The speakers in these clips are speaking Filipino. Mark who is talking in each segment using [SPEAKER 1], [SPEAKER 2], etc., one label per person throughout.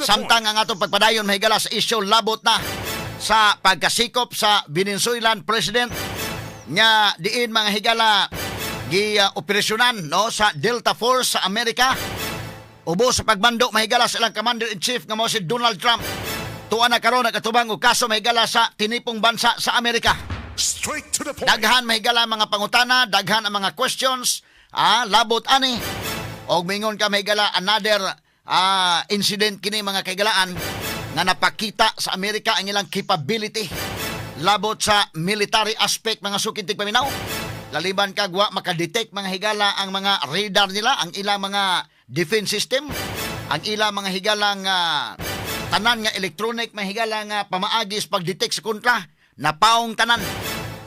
[SPEAKER 1] Samtang ang atong pagpadayon mahigala sa isyu labot na sa pagkasikop sa Venezuelan President nga diin mga higala gi-operasyonan no sa Delta Force sa Amerika. Ubo sa pagbando mahigala sa ilang Commander-in-Chief nga mao si Donald Trump. Tuwa na karon nagkatubang og kaso mahigala sa tinipong bansa sa Amerika. Daghan mahigala mga pangutana, daghan ang mga questions, labot ani. Og mingon ka mahigala another incident kini mga kaigalaan nga napakita sa Amerika ang ilang capability labot sa military aspect mga sukintig paminaw. Laliban kagwa makadetect mga higala ang mga radar nila, ang ilang mga defense system, ang ilang mga higalang tanan nga electronic mga higala nga pamaagis pag-detect sa kontra, napaong tanan.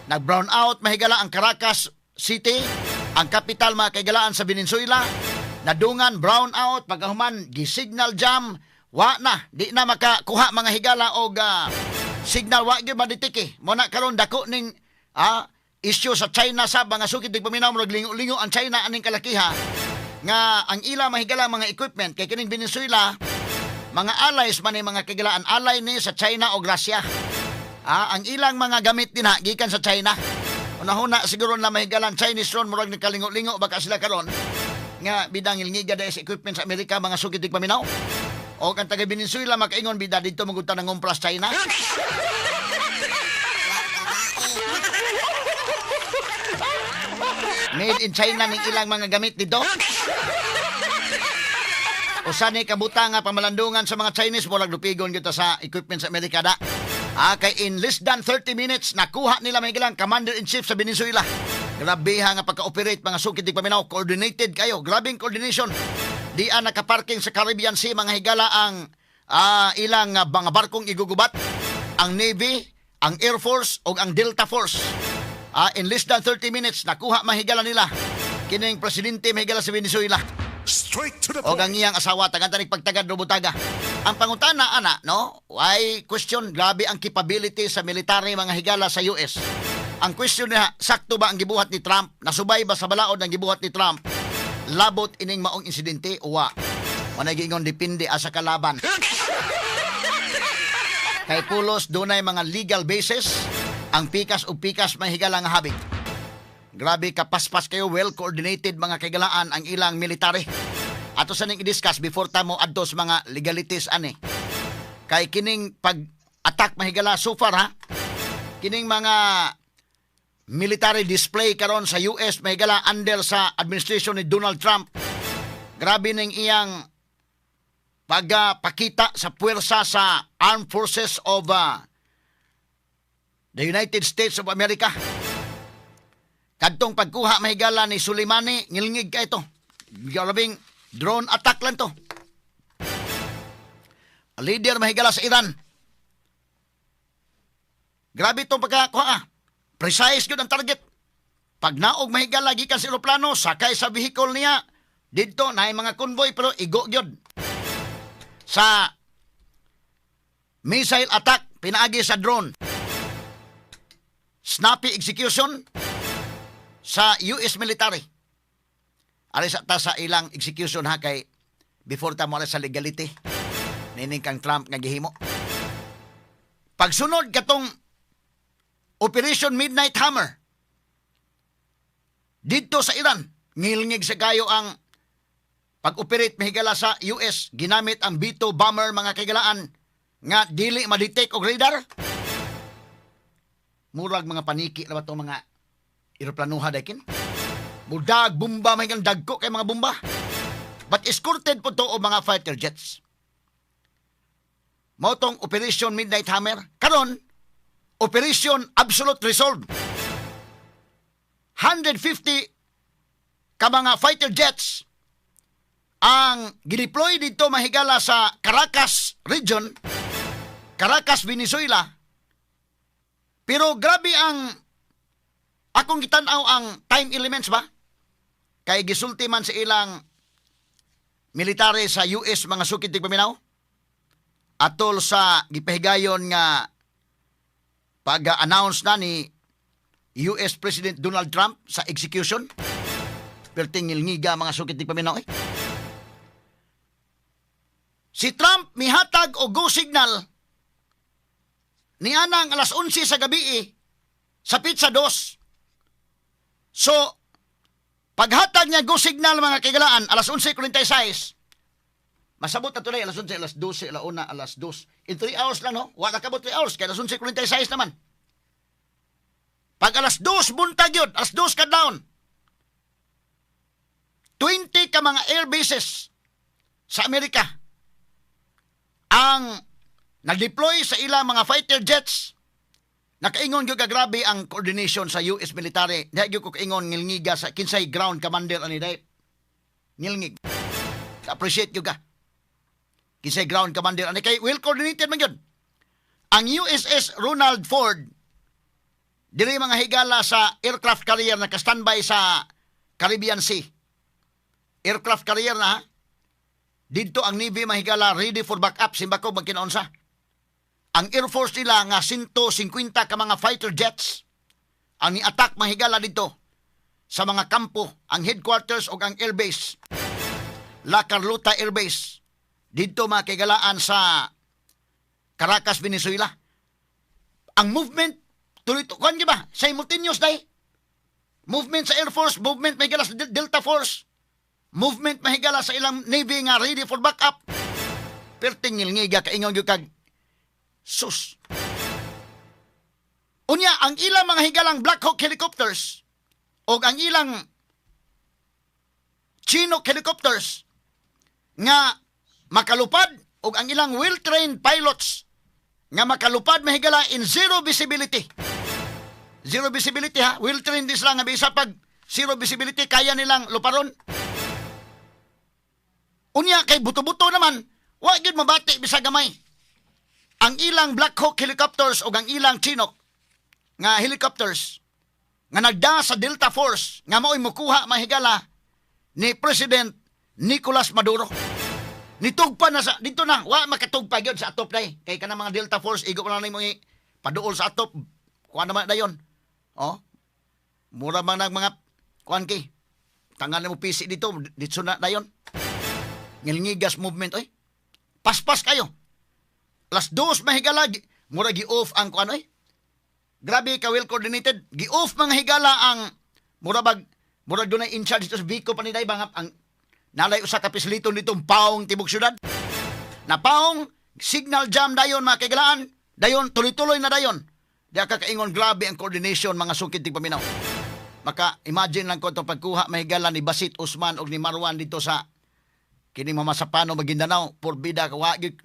[SPEAKER 1] Nag-brown out mahigala ang Caracas City, ang capital mga kaigalaan sa Venezuela. Nadungan brown out pagkahuman gi-signal jam, wa na di na makakuha mga higala og signal wa gyud madetect mo na karon dako ning issue sa China sa mga sukid paminaw mo lingo-lingo ang China aning kalakiha nga ang ila mahigala mga equipment kay kining Venezuela mga allies man ni mga kaigalaan ally ni sa China o Russia. Ang ilang mga gamit din gikan sa China. Una-una siguro na mahigalan Chinese ron murag nagkalingo-lingo baka sila karon nga bidang ilngiga dahil sa equipment sa Amerika mga sukitig paminaw. O ang taga Venezuela makaingon bida dito magunta ng umpras China. Made in China ng ilang mga gamit dito. O sani kabuta nga pamalandungan sa mga Chinese murag lupigon kita sa equipment sa Amerika da. Kay in less than 30 minutes nakuha nila may ilang Commander-in-Chief sa Venezuela. Grabe nga pagka-operate mga sukitig paminaw, coordinated kayo, grabing coordination. Di nakaparking sa Caribbean Sea mga higala ang ilang mga barkong igugubat, ang Navy, ang Air Force o ang Delta Force. In less than 30 minutes nakuha mahigala nila kining presidente mahigala sa Venezuela. O ang iyang asawa tagantanig pagtagad robutaga. Ang pangutana ana no, why question grabe ang capability sa military mga higala sa US. Ang question na sakto ba ang gibuhat ni Trump? Nasubay ba sa balaod ang gibuhat ni Trump? Labot ining maong insidente o wa? Managingon depende sa kalaban. Kay pulos dunay mga legal basis ang pikas o pikas mahigala nga habit. Grabe kapaspas kayo, well coordinated mga kaigalaan ang ilang military. Ato sa ning i-discuss before tamo adto sa mga legalities ani. Kay kining pag-attack mahigala so far kining mga military display karon sa US mahigala under sa administration ni Donald Trump. Grabe ning iyang pagpakita sa puwersa sa Armed Forces of the United States of America. Kadtong pagkuha mahigala ni Soleimani, ngilngig ka ito. Grabing drone attack lang to. Leader mahigala sa Iran. Grabe itong pagkakuha. Precise yun ang target. Pag naog mahigala gikan sa aeroplano, sakay sa vehicle niya, dito na mga convoy pero igo yun. Sa missile attack, pinaagi sa drone. Snappy execution sa US military. Alis ta sa ilang execution kay before ta mo sa legality. Nining kang Trump nga gihimo. Pagsunod katong Operation Midnight Hammer dito sa Iran, ngilngig sa kayo ang pag-operate mahigala sa US, ginamit ang B-2 bomber mga kaigalaan nga dili ma-detect og radar. Murag mga paniki na ba itong mga aeroplanuha dakin? Mudag, bomba, may dagko kay mga bomba. But escorted po to o mga fighter jets. Motong Operation Midnight Hammer. Karon, Operation Absolute Resolve. 150 ka mga fighter jets ang gideploy dito mahigala sa Caracas region, Caracas, Venezuela. Pero grabe ang akong gitanaw ang time elements ba? Kay gisulti man sa ilang military sa US mga sukid tigpaminaw. Atol sa gipahigayon nga pag-announce na ni US President Donald Trump sa execution. Pertingil ngiga mga sukid tigpaminaw . Si Trump mihatag o go signal ni anang alas 11 sa gabi sa pizza 2. So, paghatag niya go signal mga kagalaan, alas 11:46, masabot na tuloy, alas 11, alas 12, alas 1, alas 2. In 3 hours lang, no? Wala kabot 3 hours, kaya alas 11:46 naman. Pag alas 2, buntag yun, alas 2 ka down. 20 ka mga air bases sa Amerika ang nag-deploy sa ilang mga fighter jets. Nakaingon yung grabe ang coordination sa US military. Dahil yung kaingon ngilngiga sa kinsay ground commander ani dahil. Ngilngig. Appreciate yung ka. Kinsay ground commander ani kay well coordinated man yun. Ang USS Ronald Ford, dili mga higala sa aircraft carrier na ka-standby sa Caribbean Sea. Aircraft carrier na ha. Dito ang Navy mahigala ready for backup simbako magkinaunsa. Ang Air Force nila nga 150 ka mga fighter jets ang ni-attack mahigala dito sa mga kampo, ang headquarters o ang airbase. La Carlota Air Base. Dito makigalaan sa Caracas, Venezuela. Ang movement, tuloy-tuloy ba? Simultaneous day. Movement sa Air Force, movement mahigala sa Delta Force. Movement mahigala sa ilang Navy nga ready for backup. Pertingil ngiga kaingon yung kag sus. Unya, ang ilang mga higalang Black Hawk helicopters o ang ilang Chinook helicopters nga makalupad o ang ilang well-trained pilots nga makalupad mahigala in zero visibility. Zero visibility ha. Well-trained din sila nga bisa pag zero visibility kaya nilang luparon. Unya kay buto-buto naman, wa gyud mabati bisa gamay. Ang ilang Black Hawk helicopters o ang ilang Chinook nga helicopters nga nagda sa Delta Force nga mao'y mukuha mahigala ni President Nicolas Maduro. Nitugpa na sa dito na, wa makatugpa gyud sa atop day. Kay kanang mga Delta Force igo na nimo paduol sa atop. Kuan naman dayon. Oh. Mura man nag mga kuan kay. Tangan mo PC dito na dayon. Ngilngigas movement oy. Paspas kayo. Alas 2 mahigala mura gi-off ang kuan oy. Grabe ka well coordinated. Gi-off mga higala ang mura dunay in charge dito sa Bico paniday bangap ang nalay usa ka pisliton ditong paong tibok syudad. Na paong signal jam dayon mga kagalaan. Dayon tuloy-tuloy na dayon. Diya ka kaingon grabe ang coordination mga sungkit tig paminaw. Maka imagine lang ko itong pagkuha mahigala ni Basit Usman o ni Marwan dito sa kini Mamasapano Maguindanao, porbida ka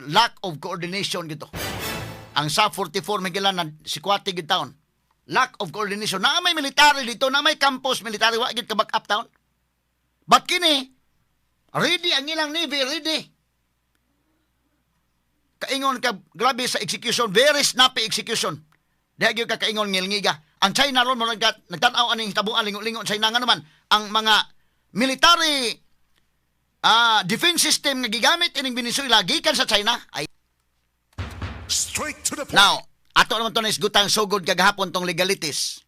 [SPEAKER 1] lack of coordination gito. Ang sa 44 Magellan na sikwati gid taon. Lack of coordination. Na may military dito, na may campus military wa gid ka backup town. But kini ready ang ilang Navy, ready. Kaingon ka grabe sa execution, very snappy execution. Dahil ka kaingon ngilngiga. Ang China ron mo nagtanaw aning tabuan lingo-lingo China nga naman ang mga military defense system nga gigamit ining Venezuela gikan sa China ay straight to the point. Now, ato naman to na isgutang sugod kagahapon tong legalities.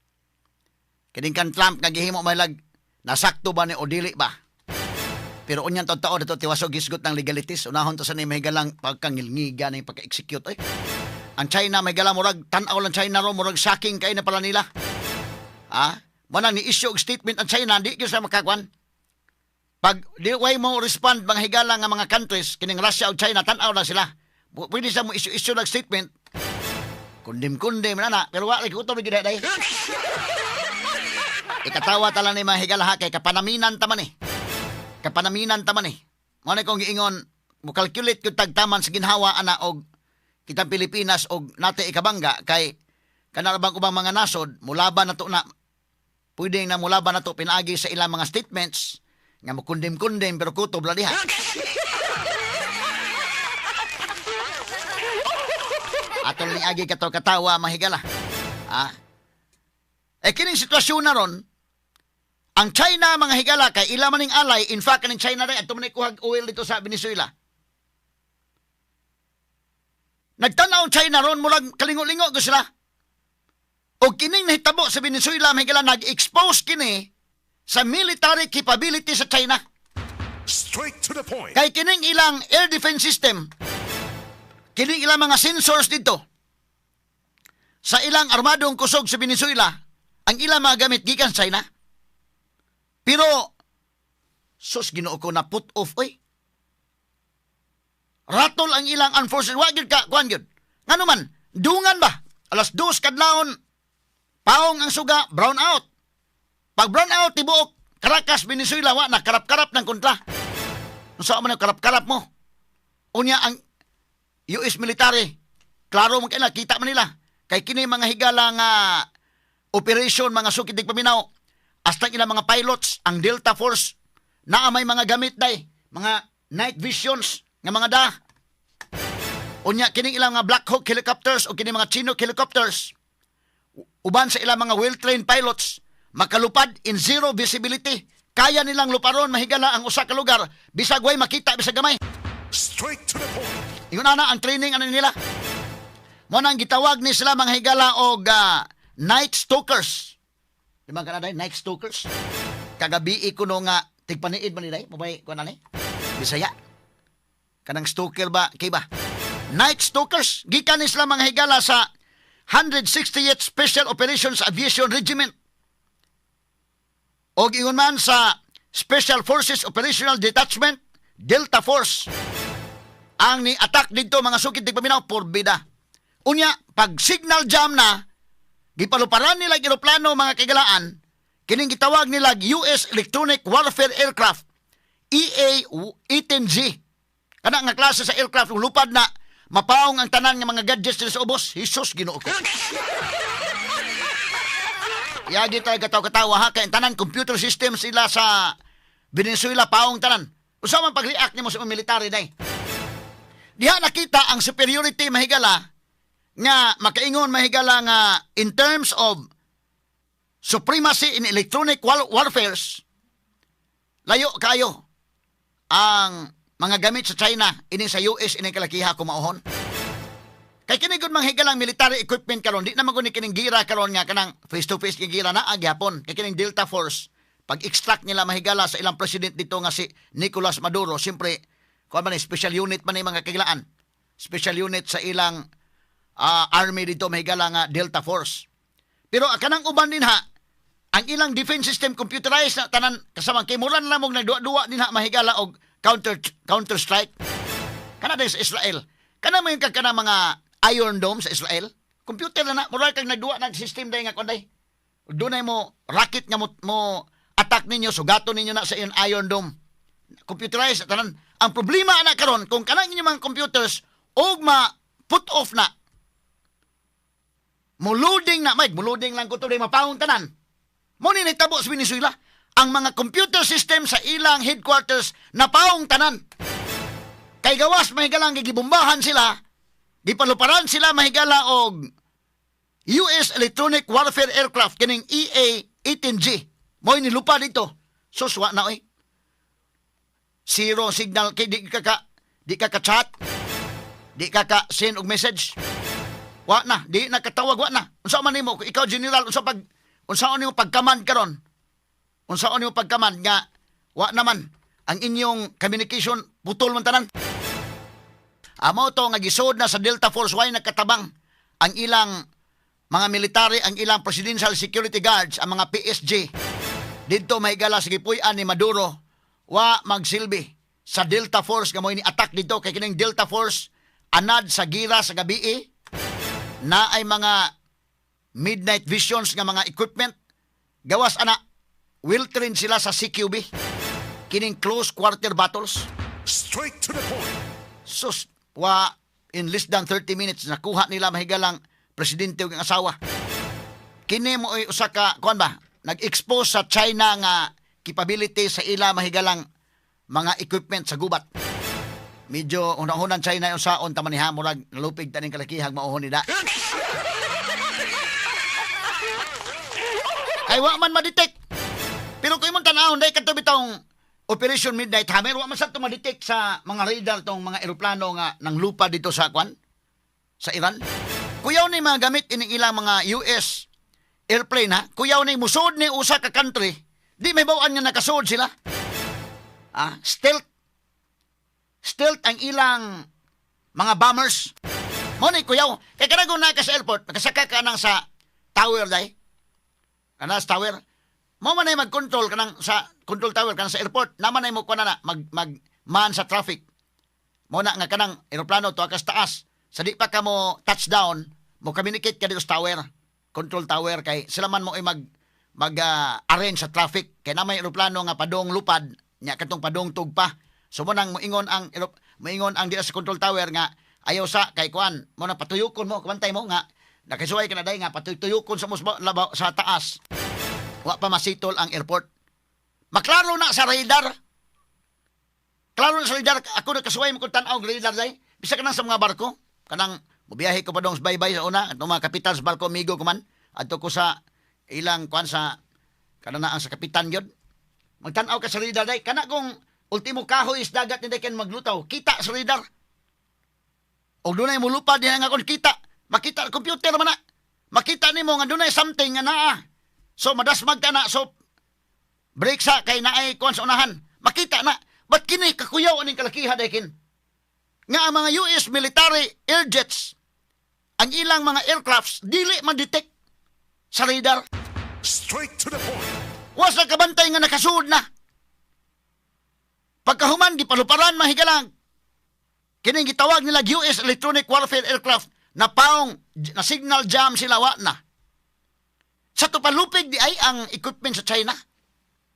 [SPEAKER 1] Kining kan Trump nga gihimo malag nasakto ba ni o dili ba? Pero unyan taon dito tiwasog isgot ng legalities. Unahon to sa ni mahigalang pagkangilngiga ning pagka-execute oy. Ang China mahigala murag tan-aw lang China ro murag shocking kay na pala nila. Mana ni issue og statement ang China di gyud sa makakwan. Pag di way mo respond mga higala nga mga countries kining Russia o China tan-aw na sila. Pwede sa mo issue ng statement. Kundim-kundim na pero wa lagi utom gid day. Ikatawa tala ni mga higala ha kay kapanaminan taman eh. Kapanaminan taman eh. Mo na kong giingon mo calculate gyud tagtaman sa ginhawa ana og kitang Pilipinas og nate ikabangga kay kanarabang ubang mga nasod mulaban nato na pwede na mulaban nato pinaagi sa ilang mga statements nga makundim-kundim pero kutob la diha. Ato ni agi kato katawa mahigala. Kining sitwasyon na ron ang China mga higala kay ila maning alay in fact kaning China rin ato man kuhag oil dito sa Venezuela. Nagtanaw China ron murag kalingo-lingo go sila. O kining nahitabo sa Venezuela mahigala nag-expose kini sa military capability sa China.
[SPEAKER 2] Straight to the point.
[SPEAKER 1] Kay kining ilang air defense system, kining ilang mga sensors dito, sa ilang armadong kusog sa Venezuela, ang ilang mga gamit gikan sa China. Pero, sus, ginoo ko na put off, oy. Ratol ang ilang unfortunate. Wagid ka, kuhan yun. Nga naman, dungan ba? Alas 2 kadlaon, paong ang suga, brown out. Pag brown out, tibuok, Caracas, Venezuela, wa na, karap-karap ng kontra. Saan mo na karap-karap mo? Unya ang US military, klaro mo kaila, kita man nila. Kay kini mga higala nga operation, mga sukitig paminaw, hasta ilang mga pilots, ang Delta Force, na may mga gamit day, mga night visions, nga mga da. Unya, kining ilang mga Black Hawk helicopters o kining mga Chinook helicopters, uban sa ilang mga well-trained pilots, makalupad in zero visibility. Kaya nilang luparon, mahigala ang usa ka lugar, bisag way makita, bisag gamay.
[SPEAKER 2] Straight to the point.
[SPEAKER 1] Ingon na ang training ano nila. Mo nang gitawag ni sila mga higala og night stalkers. Di ba ka na day, night stalkers? Kagabi ko no nga, tigpaniid man ni day, mabay ko na ni. Bisaya. Kanang stalker ba, kay ba? Night stalkers, gikan ni sila mga higala sa 168th Special Operations Aviation Regiment. O ingon man sa Special Forces Operational Detachment, Delta Force. Ang ni attack dito mga sukid tigpaminaw, porbida. Unya, pag signal jam na, gipaluparan nila eroplano mga kagalaan, kining gitawag nila US Electronic Warfare Aircraft, EA-18G. Kana nga klase sa aircraft, lupad na, mapaong ang tanan ng mga gadgets nila sa ubos. Jesus, ginoo ko. Yagi tayo katawa ha, kaya tanan computer system sila sa Venezuela, paong tanan. Usa man pag-react nimo sa mga military day. Diha nakita ang superiority mahigala nga makaingon mahigala nga in terms of supremacy in electronic warfares, layo kayo ang mga gamit sa China ini sa US ini kalakiha kumauhon. Kay kini gud manghigalang military equipment karon, di na maguni kining gira karon nga kanang face to face gira na agyapon. Kay kining Delta Force pag extract nila mahigala sa ilang president dito nga si Nicolas Maduro, siyempre kuan man special unit man ni mga kagilaan. Special unit sa ilang army dito mahigala nga Delta Force. Pero kanang uban din ha, ang ilang defense system computerized na tanan kasama kay muran lamog nagduwa-duwa din ha mahigala og counter strike. Kana sa Israel. Kana may kana mga Iron Dome sa Israel. Computer na mural kag nagduwa nag system day nga kunday. Dunay mo rocket nga mo attack ninyo, sugato ninyo na sa iyon Iron Dome. Computerized tanan. Ang problema na karon kung kanang inyo mga computers og ma put off na. Muluding na, Mike, muluding lang ko to day mapaong tanan. Mo ni nitabo sa Venezuela, ang mga computer system sa ilang headquarters na paong tanan. Kay gawas mahigalang gigibombahan sila, gipaluparan sila mahigala og US Electronic Warfare Aircraft kining EA-18G. Mo'y nilupa dito. Suswa na oy. Zero signal kay di ka chat. Di ka send og message. Wa na, di nakatawag wa na. Unsa man nimo kung ikaw general unsa nimo pagkaman karon? Unsa nimo pagkaman nga wa naman ang inyong communication putol man tanan. Amo to nga gisod na sa Delta Force way nakatabang ang ilang mga military, ang ilang Presidential Security Guards, ang mga PSG. Dito mahigala sa gipuy-an ni Maduro wa magsilbi sa Delta Force nga mo'y ni attack dito kay kining Delta Force anad sa gira sa gabi na ay mga midnight visions nga mga equipment. Gawas ana will train sila sa CQB kining close quarter battles.
[SPEAKER 2] Straight to the point.
[SPEAKER 1] Sus, wa in less than 30 minutes nakuha nila mahigalang presidente ug asawa. Kini mo ay usa ka kuan ba nag-expose sa China nga capability sa ila mahigalang mga equipment sa gubat. Medyo unang-unang China yung saon taman niha murag nalupig taning kalakihag mauhon nida. Ay wa man ma-detect. Pero kung imong tan-awon day kadto bitong Operation Midnight Hammer, wa man sa to ma-detect sa mga radar tong mga eroplano nga nang lupa dito sa kwan sa Iran. Kuyaw ni mga gamit ining ilang mga US airplane ha. Kuyaw ni musod ni usa ka country. Di may bawaan nga nakasud sila. Stealth ang ilang mga bombers. Mo ni kuyaw. Kay kanagon na ka sa airport, nakasaka ka nang sa tower day. Kana sa tower. Mo man ay mag-control kanang sa control tower kanang sa airport. Naman ay mo kuan na man sa traffic. Mo na nga kanang eroplano to akas taas. Sa di pa ka mo touchdown, mo communicate ka dito sa tower. Control tower kay sila man mo ay arrange sa traffic kay na may eroplano nga padong lupad nya katong padong tugpa. So mo nang moingon ang diya sa control tower nga ayaw sa kay kuan mo na patuyukon mo kumantay mo nga nakisuway ka na day nga patuyukon sa labaw sa taas. Wa pa masitol ang airport. Maklaro na sa radar. Klaro na sa radar ako nakasuway mo kung tan-aw radar day. Bisa ka na sa mga barko kanang mobiyahe ko pa dong sa baybay sa una atong mga kapitan sa barko amigo ko man adto ko sa ilang kuan sa kana na ang sa kapitan yun. Magtan-aw ka sa radar day kana kung ultimo kahoy is dagat ni ken maglutaw kita sa radar. Og dunay mulupad diha nga kon kita makita sa computer man na. Makita nimo nga dunay something nga naa. So madasmag ka na so break sa kay naay kuan sa unahan. Makita na ba't kini kakuyaw aning kalakiha day kin. Nga ang mga US military air jets ang ilang mga aircrafts dili man detect sa radar.
[SPEAKER 2] Straight to the point.
[SPEAKER 1] Was na kabantay nga nakasuod na. Pagkahuman, di paluparan mahigalang. Kining gitawag nila US electronic warfare aircraft na paong na signal jam sila wa na. Sa tupalupig di ay ang equipment sa China.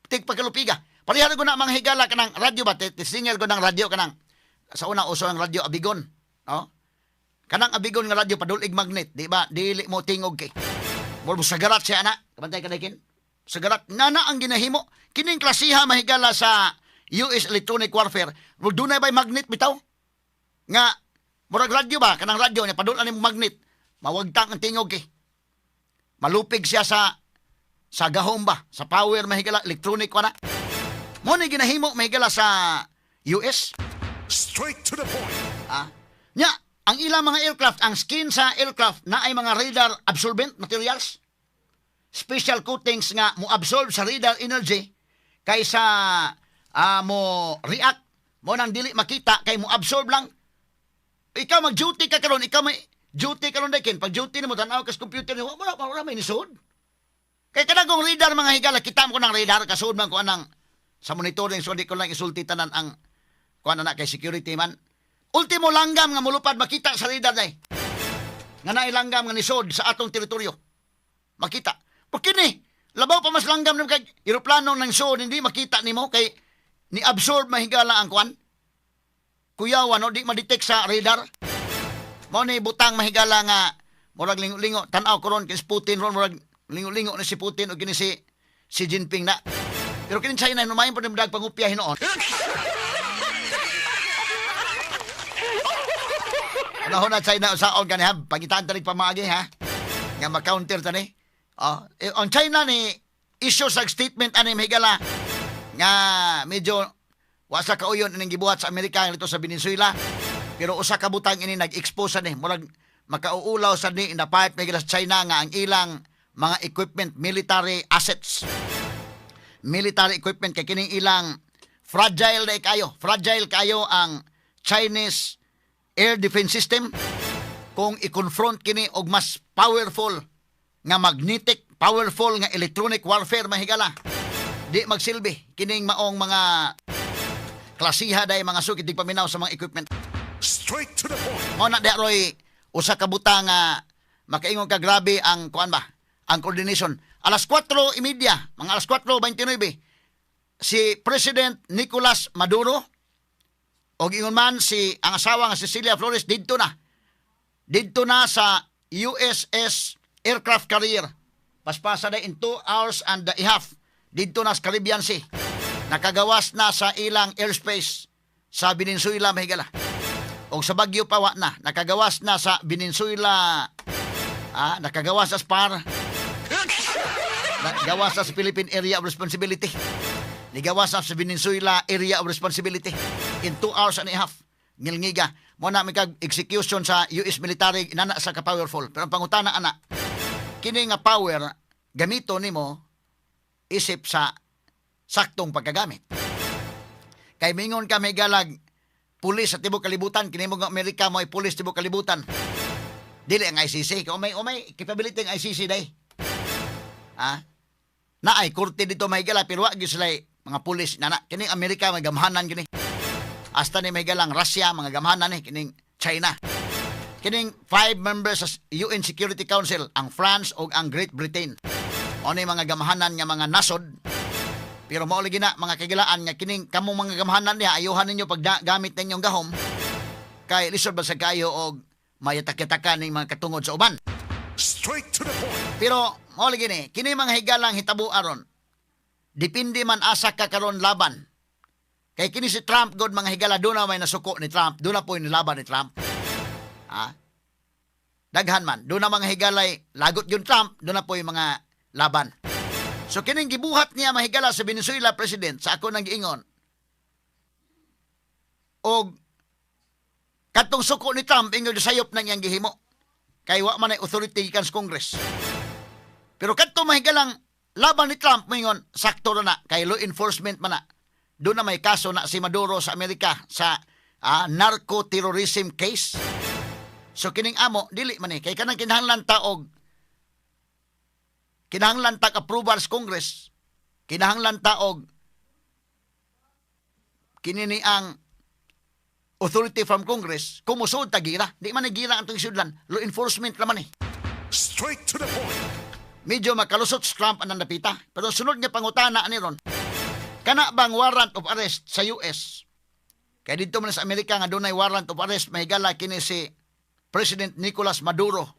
[SPEAKER 1] Tig pagkalupiga. Parihara ko na mga higala kanang radyo ba? Tisingil ko ng radyo kanang sa una uso ang radyo Abigon. No? Kanang Abigon nga radyo padulig magnet. Di ba? Dili mo tingog kay. Muro sagarat siya na. Kabantay ka na kin. Sagarat. Nana ang ginahimo. Kining klasiha mahigala sa US electronic warfare. Muro dunay ba'y magnet bitaw? Nga, murag radyo ba? Kanang radyo niya padulan mo magnet. Mawagtang ang tingog kay. Malupig siya sa gahom ba? Sa power mahigala. Electronic ko na. Mo ni ginahimo mahigala sa US.
[SPEAKER 2] Straight to the point.
[SPEAKER 1] Nya, ang ilang mga aircraft, ang skin sa aircraft na ay mga radar absorbent materials. Special coatings nga mo absorb sa radar energy kaysa mo react. Mo nang dili makita kay mo absorb lang. Ikaw mag-duty ka karon, ikaw may duty karon dakin. Pag duty nimo tan-aw kas computer nimo, wala may nisod. Kay kanang radar mga higala, kita mo ko ng radar kasud man ko anang sa monitoring so di ko lang isulti tanan ang kuan na kay security man. Ultimo langgam nga mulupad makita sa radar day. Nga nailanggam nga nisod sa atong teritoryo. Makita. Pagkini, labaw pa mas langgam nimo kay eroplano nang sod hindi makita nimo kay ni absorb mahigala ang kuan. Kuyawan no di ma-detect sa radar. Mao ni butang mahigala nga murag lingo-lingo tan-aw ko ron kay Putin ron murag lingo-lingo na si Putin o kini si Jinping na. Pero kini China numayon pa nimdag pangupya hinoon. Ano na China usaon gani ha, pagitaan tanig pamaagi ha. Nga ma-counter tani. On China ni issue sa statement ani mahigala nga medyo wasa kauyon ining gibuhat sa Amerika dito sa Venezuela. Pero usa ka butang ini nag-expose ni murag makauulaw sa ni in the pipe mahigala sa China nga ang ilang mga equipment, military assets. Military equipment kay kining ilang fragile kayo ang Chinese air defense system kung i-confront kini og mas powerful nga magnetic, powerful nga electronic warfare mahigala. Di magsilbi kining maong mga klasiha day mga sukit di paminaw sa mga equipment.
[SPEAKER 2] Straight to the point.
[SPEAKER 1] Mao na deroy usa ka butang nga makaingon ka grabe ang kuan ba? Ang coordination. Alas 4:30, mga alas 4:29, si President Nicolas Maduro o ingon man ang asawa nga Cecilia Flores didto na sa USS aircraft carrier. Paspasa na in 2 hours and a half didto na sa Caribbean Sea. Nakagawas na sa ilang airspace sa Venezuela mahigala. O sa Baguio pa na, nakagawas na sa Venezuela. Nakagawas sa SPAR. Gawas sa Philippine Area of Responsibility. Nigawas sa Venezuela Area of Responsibility in 2 hours and a half. Ngilngiga. Mo na may execution sa US military inana sa ka-powerful. Pero ang pangutana ana, kini nga power gamito nimo isip sa saktong pagkagamit. Kay mingon ka may galag pulis sa tibok kalibutan, kini mo nga Amerika mo ay pulis tibok kalibutan. Dili ang ICC, kung may capability ang ICC day. Na ay korte dito may gala pero wa gyud sila mga pulis na kini Amerika may gamhanan kini. Hasta ni may galang Russia mga gamhanan ni kining China. Kining 5 members sa UN Security Council, ang France o ang Great Britain. O ni mga gamhanan nga mga nasod. Pero mao lagi na mga kagilaan nga kining kamong mga gamhanan niya ayuhan ninyo pag gamit ninyong gahom kay lisod ba sa kayo og mayatak-yatakan ning mga katungod sa uban.
[SPEAKER 2] Straight to the point.
[SPEAKER 1] Pero mao lagi ni kini mga higalang hitabo aron. Depende man asa ka karon laban. Kay kini si Trump god mga higala do na may nasuko ni Trump, do na po nilaban ni Trump. Daghan man, do na mga higalay lagot yung Trump, do na po yung mga laban. So kining gibuhat niya mahigala sa Venezuela president sa ako nang giingon. Og katong suko ni Trump ingon sayop na niyang gihimo. Kay wa man ay authority gikan sa Congress. Pero kadto mahigalang laban ni Trump moingon sakto na kay law enforcement man na. Doon na may kaso na si Maduro sa Amerika sa narco-terrorism case. So kining amo dili man kay kanang kinahanglan taog kinahanglan tag approval sa Congress, kinahanglan taog kinini ang authority from Congress, kumusod tagira, di man nagira ang sudlan, law enforcement naman
[SPEAKER 2] Straight to the point.
[SPEAKER 1] Medyo makalusot sa Trump ang napita, pero sunod nga pangutana ni ron, kana bang warrant of arrest sa US? Kaya dito man sa Amerika nga dunay warrant of arrest, mahigala kini si President Nicolas Maduro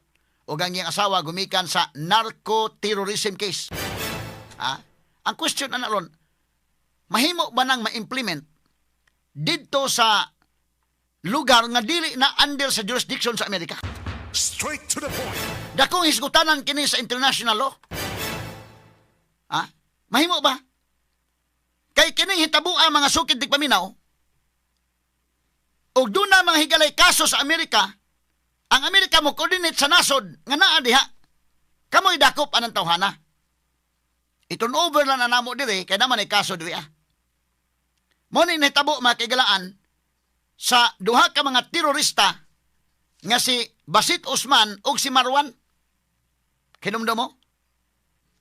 [SPEAKER 1] o ang iyang asawa gumikan sa narco-terrorism case. Ang question na ron, mahimo ba nang ma-implement dito sa lugar nga dili na under sa jurisdiction sa Amerika?
[SPEAKER 2] Straight to the point.
[SPEAKER 1] Dakong hisgutanan kini sa international law. Mahimo ba? Kay kini hitabo ang mga sukid dig paminaw. Og doon na mga higalay kaso sa Amerika, ang Amerika mo coordinate sa nasod nga naa diha. Kamoy dakop anang tawhana. Iton over lang na namo diri kay naman ay kaso diri. Mo ni nahitabo mga kaigalaan sa duha ka mga terorista nga si Basit Osman ug si Marwan. Kinumdo mo?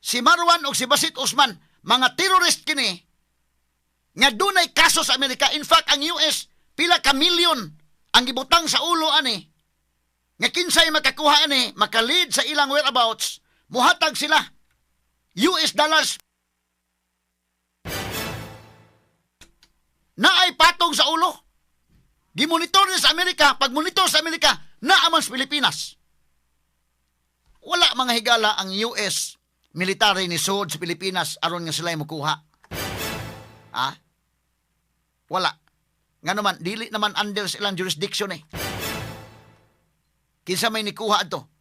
[SPEAKER 1] Si Marwan ug si Basit Osman, mga terrorist kini nga dunay kaso sa Amerika. In fact, ang US pila ka milyon ang gibutang sa ulo ani. Nga kinsay makakuha ani, makalid sa ilang whereabouts, muhatag sila US dollars na ay patong sa ulo. Gimonitor ni sa Amerika, pag monitor sa Amerika, naaman sa Pilipinas. Wala mga higala ang US military ni Sud sa Pilipinas aron nga sila mukuha. Wala. Nga naman, dili naman under sa ilang jurisdiction Kinsa may nikuha ato,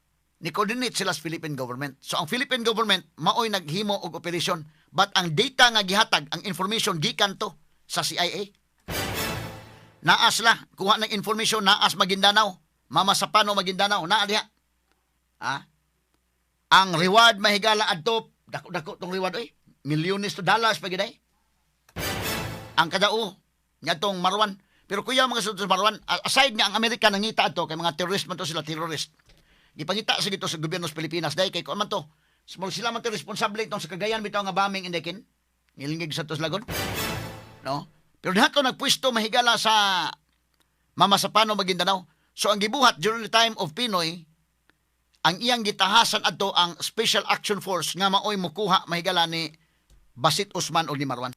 [SPEAKER 1] ni-coordinate sila sa Philippine government. So ang Philippine government, maoy naghimo og operasyon, but ang data nga gihatag, ang information gikan to sa CIA. Naas la, kuha ng information, naas Maguindanao, Mama Sapano Maguindanao, naa diha. Ang reward mahigala adto, dako-dako tong reward milyones to dollars pagiday. Ang kadao nga tong Marwan. Pero kuya mga sa Marwan, aside nga ang Amerika nangita ato kay mga terrorist man to sila terrorist. Gipangita sa gito sa gobyerno sa Pilipinas dahil kay kuan man to. Sila man to responsable itong sa Cagayan bitaw nga bombing indekin. Ngilingig sa tos lagon. No? Pero diha to nagpwesto mahigala sa Mama Sapano Maguindanao. So ang gibuhat during the time of Pinoy, ang iyang gitahasan adto ang Special Action Force nga maoy mukuha mahigala ni Basit Osman o ni Marwan.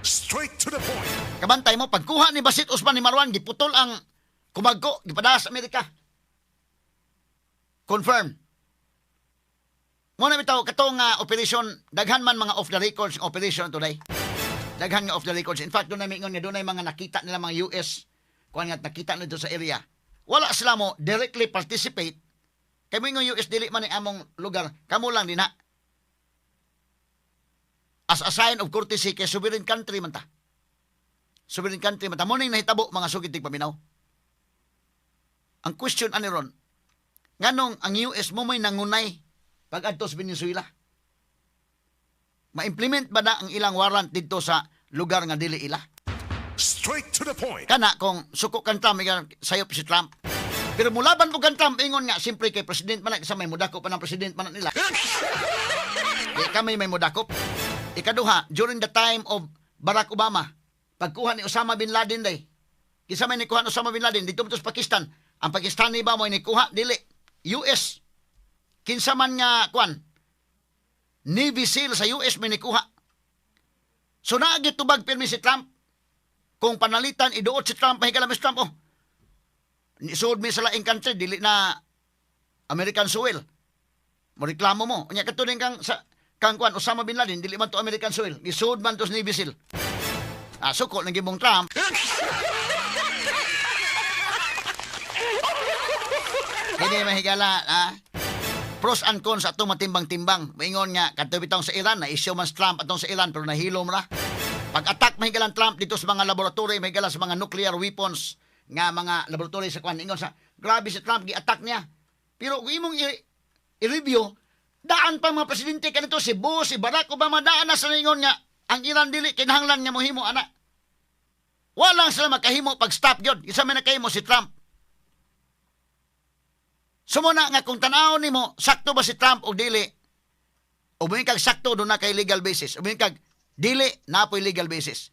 [SPEAKER 2] Straight to the point.
[SPEAKER 1] Kabantay mo, pagkuha ni Basit Osman ni Marwan, giputol ang kumagko, gipadala sa Amerika. Confirm. Muna bitaw, katong operation, daghan man mga off the records operation today. Daghan nga off the records. In fact, doon na mingon nga, doon na mga nakita nila mga US, kung nga nakita nila sa area. Wala sila mo directly participate. Kaya mingon US, dili man ang among lugar, kamo lang din as a sign of courtesy kay sovereign country man ta. Sovereign country man ta. Mo ning nahitabo mga sugid tig paminaw. Ang question ani ron, nganong ang US mo may nangunay pag adto sa Venezuela? Ma-implement ba na ang ilang warrant dito sa lugar nga dili ila?
[SPEAKER 2] Straight to the point.
[SPEAKER 1] Kana kung suko kan Trump, sayop si Trump. Pero mulaban po kan Trump, ingon nga, simpre kay President man, sa may mudakop pa ng President man nila. Di kami may mudakop. Ikaduha, during the time of Barack Obama, pagkuha ni Osama Bin Laden day, kisa may nikuha ni Osama Bin Laden, dito sa Pakistan, ang Pakistani ba mo nikuha, dili, US. Kinsa man nga, kuan, Navy SEAL sa US may nikuha. So naagit tubag pirmi si Trump, kung panalitan, iduot si Trump, mahigala Mr. Trump, isuod mi sa laing country, dili na American soil. Mo reklamo mo. Unya katuning kang kuan Osama Bin Laden, dili man to American soil. Isuod man to sa Navy SEAL. Suko ng gibong Trump. Hindi mahigala, pros and cons atong matimbang-timbang. Maingon nga, katubitang sa Iran, na-issue man Trump atong sa Iran, pero nahilo mo na. Pag-attack mahigalan Trump dito sa mga laboratory, mahigalan sa mga nuclear weapons, nga mga laboratory sa kuan, ingon sa, grabe si Trump, gi-attack niya. Pero kung imong i-review, daan pa mga presidente kanito, si Bush, si Barack Obama, daan na sa ingon nga, ang Iran dili, kinahanglan niya mohimo, anak. Walang sila makahimo pag-stop yun. Isa may nakahimo si Trump. Sumuna nga kung tanaw ni mo, sakto ba si Trump o dili? O kag sakto doon na kay legal basis. O kag dili, na po'y legal basis.